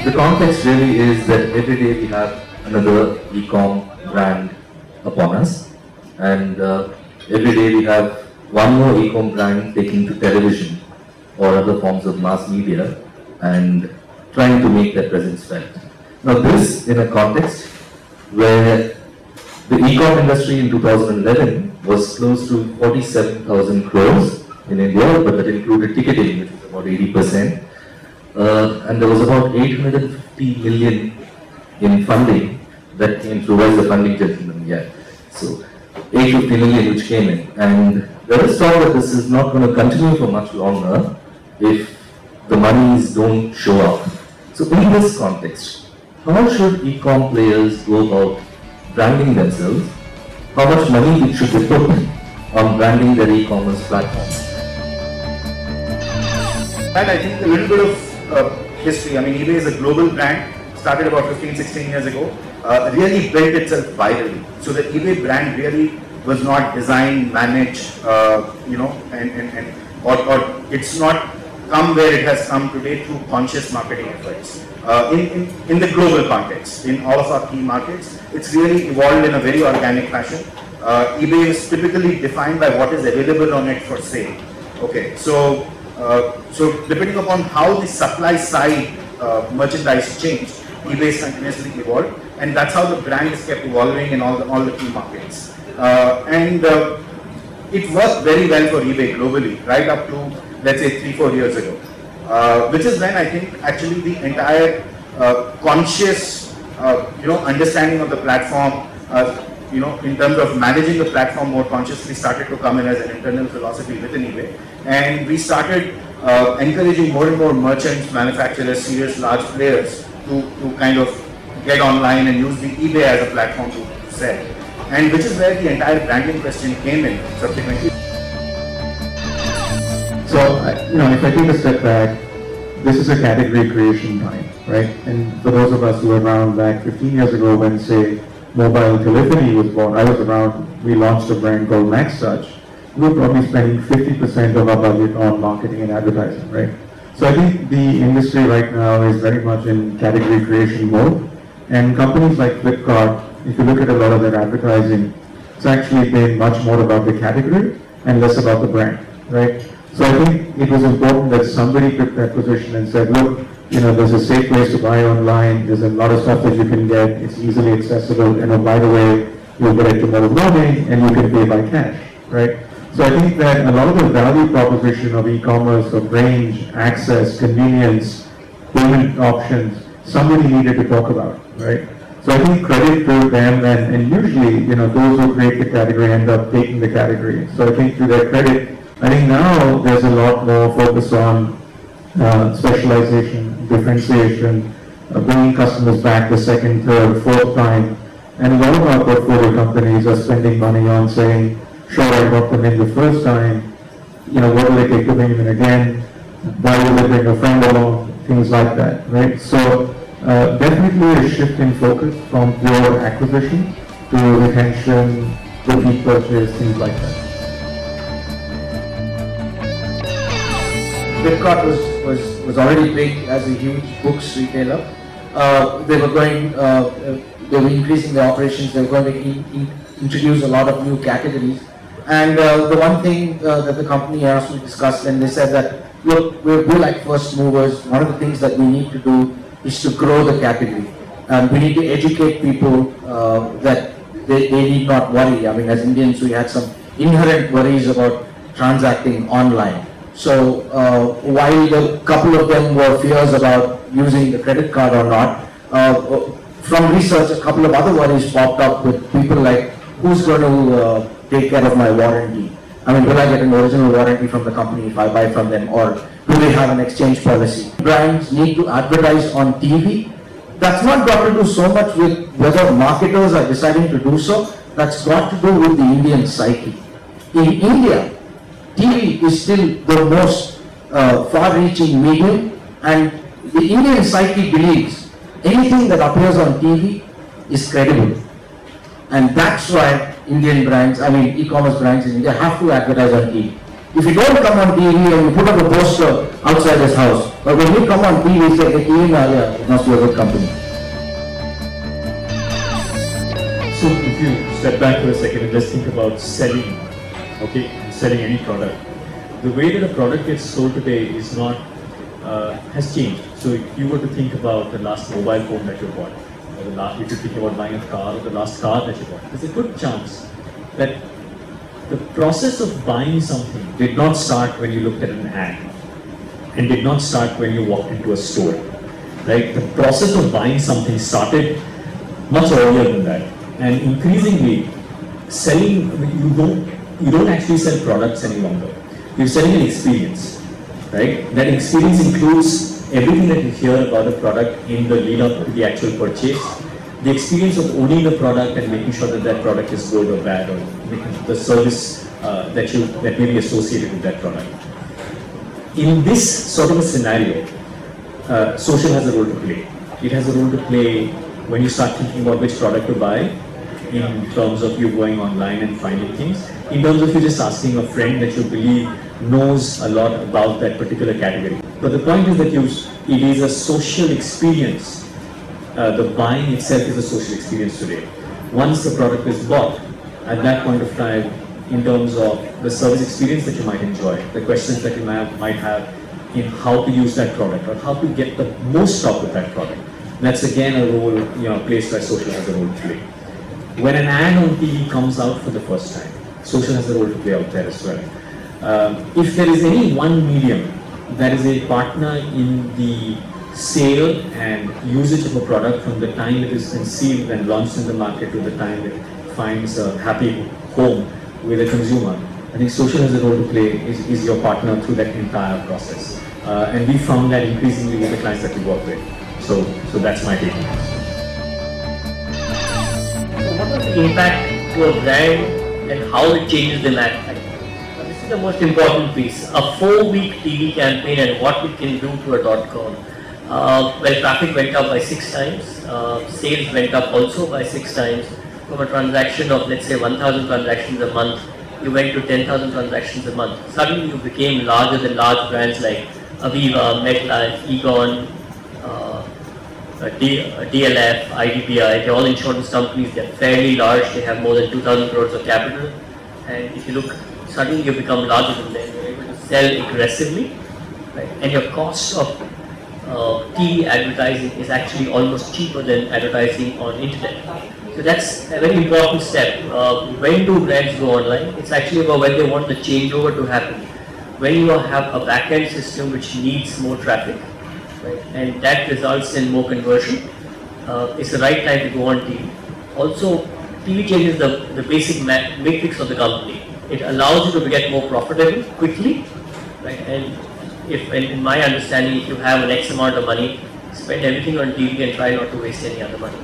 the context really is that every day we have another e-com brand upon us, and every day we have one more e-com brand taking to television or other forms of mass media and trying to make their presence felt. Now this in a context where the e-com industry in 2011 was close to 47,000 crores in India, but that included ticketing, which is about 80%. And there was about 850 million in funding that came through. Where's the funding, gentlemen? Yeah. So 850 million which came in. And there is talk that this is not going to continue for much longer if the monies don't show up. So in this context, how should e-com players go about branding themselves? How much money should they put on branding their e-commerce platforms? And I think a little bit of history. I mean, eBay is a global brand, started about 15-16 years ago, really built itself virally. So the eBay brand really was not designed, managed, or it's not come where it has come today through conscious marketing efforts. In the global context, in all of our key markets, it's really evolved in a very organic fashion. eBay is typically defined by what is available on it for sale. Okay, so depending upon how the supply side merchandise changed, eBay is continuously evolved, and that's how the brand is kept evolving in all the key markets. It worked very well for eBay globally, right up to, let's say, 3-4 years ago, which is when I think actually the entire conscious, understanding of the platform, in terms of managing the platform more consciously started to come in as an internal philosophy within eBay. And we started encouraging more and more merchants, manufacturers, serious large players to kind of get online and use the eBay as a platform to sell. And which is where the entire branding question came in subsequently. So, if I take a step back, this is a category creation time, right? And for those of us who were around back 15 years ago when, say, mobile telephony was born, I was around, we launched a brand called MaxTouch. We were probably spending 50% of our budget on marketing and advertising, right? So I think the industry right now is very much in category creation mode. And companies like Flipkart, if you look at a lot of their advertising, it's actually been much more about the category and less about the brand, right? So I think it was important that somebody took that position and said, look, there's a safe place to buy online, there's a lot of stuff that you can get, it's easily accessible, and by the way, you'll get it tomorrow morning and you can pay by cash, right? So I think that a lot of the value proposition of e-commerce, of range, access, convenience, payment options, somebody needed to talk about, right? So I think credit to them, and usually, those who create the category end up taking the category. So I think to their credit, I think now there's a lot more focus on specialization, differentiation, bringing customers back the second, third, fourth time. And a lot of our portfolio companies are spending money on saying, sure, I got them in the first time, what will it take to bring them in again? Why will they bring a friend along? Things like that, right? So definitely a shift in focus from pure acquisition to retention, repeat purchase, things like that. Flipkart was already big as a huge books retailer. They were increasing their operations. They were going to introduce a lot of new categories. And the one thing that the company asked me to discuss, and they said that, look, we're like first movers. One of the things that we need to do is to grow the category. We need to educate people that they need not worry. I mean, as Indians, we had some inherent worries about transacting online. So while a couple of them were fears about using the credit card or not, from research, a couple of other worries popped up with people like, who's going to take care of my warranty? I mean, will I get an original warranty from the company if I buy from them, or do they have an exchange policy? Brands need to advertise on TV. That's not got to do so much with whether marketers are deciding to do so. That's got to do with the Indian psyche. In India, TV is still the most far-reaching medium, and the Indian psyche believes anything that appears on TV is credible. And that's why Indian brands, I mean e-commerce brands in India have to advertise on TV. If you don't come on TV and you put up a poster outside his house, but when you come on TV, it's like a TV Maria, it must be a good company. So if you step back for a second and just think about selling, okay, selling any product, the way that a product gets sold today is not, has changed. So if you were to think about the last mobile phone that you bought, or the last, if you think about buying a car, or the last car that you bought, there's a good chance that the process of buying something did not start when you looked at an ad, and did not start when you walked into a store, right? The process of buying something started much earlier than that. And increasingly, selling, you don't actually sell products any longer. You're selling an experience, right? That experience includes everything that you hear about a product in the lead up to the actual purchase, the experience of owning the product and making sure that that product is good or bad, or making the service that may be associated with that product. In this sort of a scenario, social has a role to play. It has a role to play when you start thinking about which product to buy, in terms of you going online and finding things, in terms of you just asking a friend that you believe knows a lot about that particular category. But the point is that it is a social experience. The buying itself is a social experience today. Once the product is bought, at that point of time, in terms of the service experience that you might enjoy, the questions that you might have in how to use that product or how to get the most out of that product, that's again a role, placed by social has a role to play. When an ad on TV comes out for the first time, social has a role to play out there as well. If there is any one medium that is a partner in the sale and usage of a product from the time it is conceived and launched in the market to the time it finds a happy home with a consumer, I think social has a role to play, is your partner through that entire process. And we found that increasingly with the clients that we work with. So that's my take on it. What was the impact to a brand and how it changes the ad? This is the most important piece. A 4-week TV campaign and what it can do to a .com. Well, traffic went up by 6 times. Sales went up also by 6 times. From a transaction of, let's say, 1,000 transactions a month, you went to 10,000 transactions a month. Suddenly you became larger than large brands like Aviva, MetLife, Egon, DLF, IDBI. They're all insurance companies. They're fairly large. They have more than 2,000 crores of capital. And if you look, suddenly you become larger than them. You're able to sell aggressively, right? And your cost of TV advertising is actually almost cheaper than advertising on internet. So that's a very important step. When do brands go online? It's actually about when they want the changeover to happen. When you have a back-end system which needs more traffic, right, and that results in more conversion, it's the right time to go on TV. Also, TV changes the basic matrix of the company. It allows you to get more profitable quickly, right? And in my understanding, if you have an X amount of money, spend everything on TV and try not to waste any other money.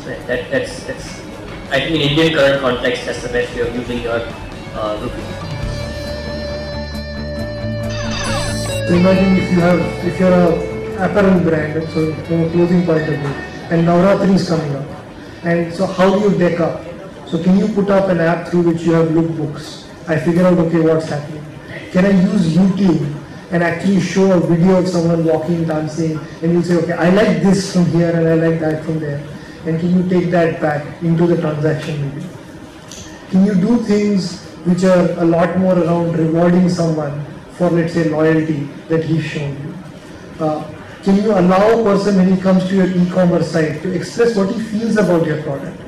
Right? That's I think in Indian current context, that's the best way of using your rupee. So imagine if you're a apparel brand, so from a clothing point of view, and Navratri is coming up, and so how do you deck up? So can you put up an app through which you have lookbooks? I figure out, okay, what's happening. Can I use YouTube and actually show a video of someone walking, dancing, and you say, okay, I like this from here and I like that from there. And can you take that back into the transaction maybe? Can you do things which are a lot more around rewarding someone for, let's say, loyalty that he's shown you? Can you allow a person when he comes to your e-commerce site to express what he feels about your product?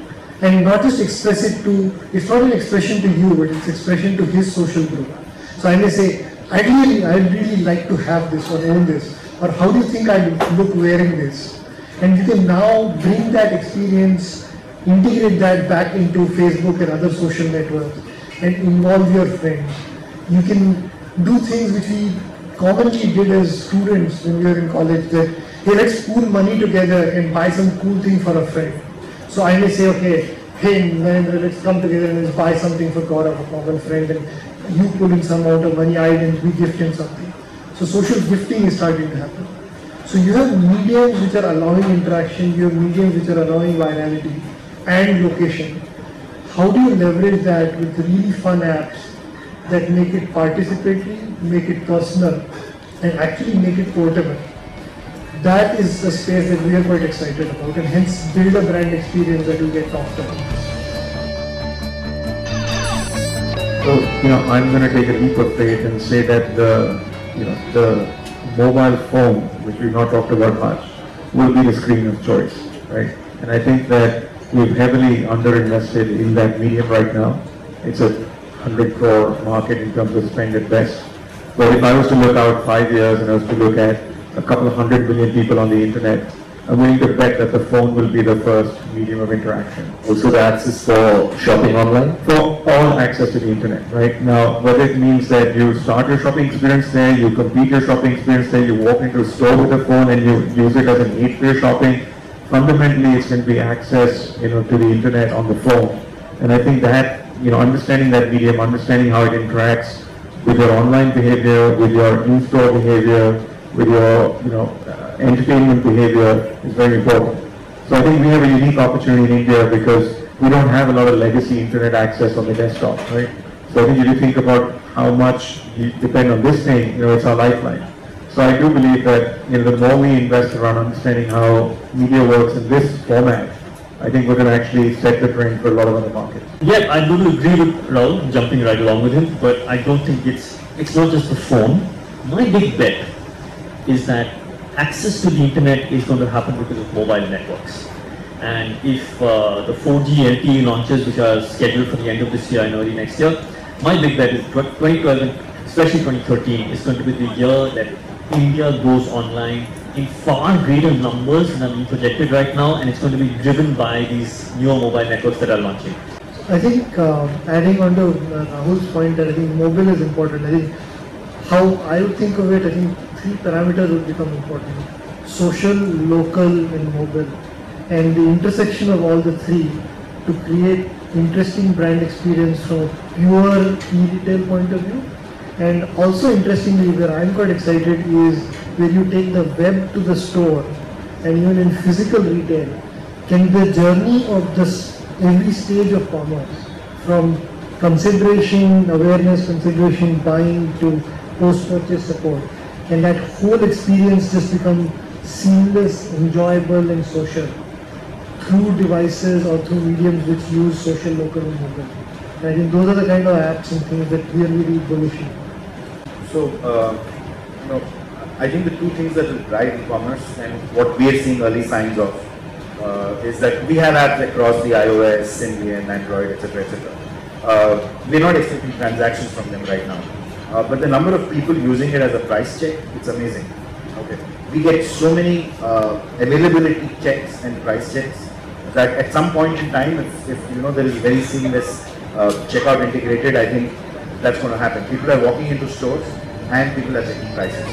And not just express it to, it's not an expression to you, but it's expression to his social group. So I may say, I'd really like to have this or own this, or how do you think I look wearing this? And you can now bring that experience, integrate that back into Facebook and other social networks, and involve your friends. You can do things which we commonly did as students when we were in college, that, hey, let's pool money together and buy some cool thing for a friend. So I may say, okay, hey, let's come together and let's buy something for Gaurav, a common friend, and you put in some amount of money, we gift him something. So social gifting is starting to happen. So you have mediums which are allowing interaction, you have mediums which are allowing virality and location. How do you leverage that with really fun apps that make it participatory, make it personal, and actually make it portable. That is the space that we are quite excited about, and hence build a brand experience that will get talked about. So, I'm going to take a leap of faith and say that the mobile phone, which we've not talked about much, will be the screen of choice, right? And I think that we've heavily underinvested in that medium right now. It's a 100 crore market in terms of spend at best. But if I was to look out 5 years and I was to look at a couple of 100 million people on the internet, I'm willing to bet that the phone will be the first medium of interaction. Also the access for shopping online? For all access to the internet, right? Now, whether it means that you start your shopping experience there, you complete your shopping experience there, you walk into a store with a phone and you use it as an aid for your shopping, fundamentally it's going to be access, to the internet on the phone. And I think that, understanding that medium, understanding how it interacts with your online behavior, with your in-store behavior, with your, entertainment behavior is very important. So I think we have a unique opportunity in India because we don't have a lot of legacy internet access on the desktop, right? So I think if you think about how much you depend on this thing, it's our lifeline. So I do believe that, the more we invest around understanding how media works in this format, I think we're going to actually set the trend for a lot of other markets. Yeah, I'm going to agree with Raul, jumping right along with him, but I don't think it's not just the phone. My big bet is that access to the internet is going to happen because of mobile networks. And if the 4G LTE launches, which are scheduled for the end of this year and early next year, my big bet is 2012 and especially 2013 is going to be the year that India goes online in far greater numbers than are being projected right now, and it's going to be driven by these newer mobile networks that are launching. I think adding on to Rahul's point that I think mobile is important. I think how I would think of it, I think 3 parameters would become important: social, local, and mobile. And the intersection of all the 3 to create interesting brand experience from a pure e-retail point of view. And also interestingly, where I'm quite excited is where you take the web to the store, and even in physical retail, can the journey of this every stage of commerce, from consideration, awareness, consideration, buying to post-purchase support, can that whole experience just become seamless, enjoyable, and social through devices or through mediums which use social, local, and mobile? And I think those are the kind of apps and things that we are really bullish on. So, I think the 2 things that will drive e-commerce and what we are seeing early signs of is that we have apps across the iOS, Symbian, Android, etc., etc. We're not expecting transactions from them right now, but the number of people using it as a price check, it's amazing. Okay, we get so many availability checks and price checks that at some point in time, if there is very seamless checkout integrated, I think that's going to happen. People are walking into stores and people are checking prices.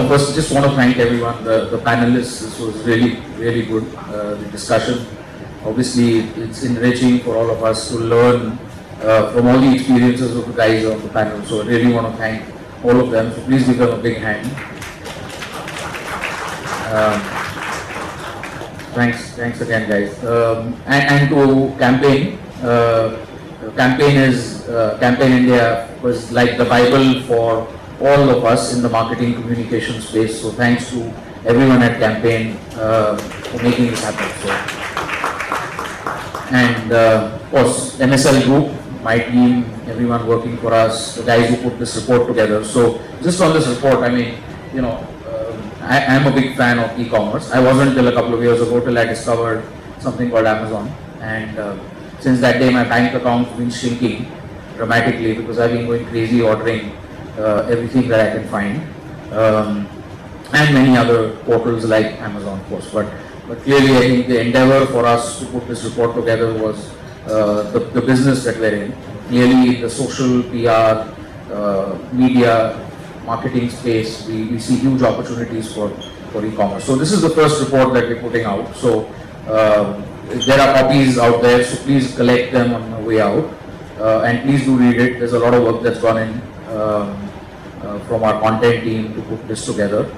First, just want to thank everyone, the panelists. This was really, really good, the discussion. Obviously, it's enriching for all of us to learn from all the experiences of the guys on the panel. So I really want to thank all of them. So please give them a big hand. Thanks again, guys. And to campaign. Campaign India was like the Bible for all of us in the marketing communication space. So thanks to everyone at Campaign for making this happen. So, and of course, MSL Group, my team, everyone working for us, the guys who put this report together. So just on this report, I mean, you know, I am a big fan of e-commerce. I wasn't till a couple of years ago till I discovered something called Amazon. And since that day, my bank account's been shrinking dramatically because I've been going crazy ordering everything that I can find. And many other portals like Amazon, of course. But clearly, I think the endeavor for us to put this report together was the business that we're in. Clearly, the social, PR, media, marketing space, we see huge opportunities for e-commerce. So this is the first report that we're putting out. So there are copies out there, so please collect them on the way out. And please do read it. There's a lot of work that's gone in from our content team to put this together.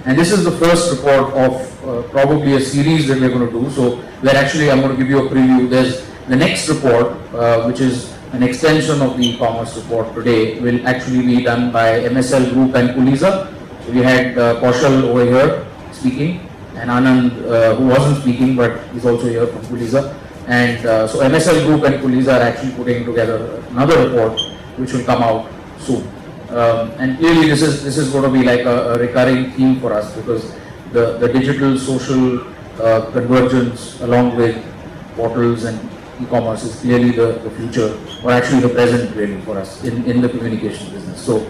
And this is the first report of probably a series that we're going to do. So I'm going to give you a preview. There's the next report, which is an extension of the e-commerce report today, will actually be done by MSL Group and Puliza. So we had Kaushal over here speaking, and Anand, who wasn't speaking, but he's also here from Puliza. And so MSL Group and Puliza are actually putting together another report, which will come out soon. And clearly this is going to be like a recurring theme for us, because the digital social convergence along with portals and e-commerce is clearly the future, or actually the present really for us in the communication business. So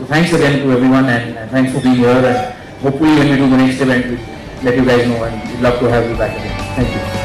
thanks again to everyone, and thanks for being here, and hopefully when we do the next event, we'll let you guys know, and we'd love to have you back again. Thank you.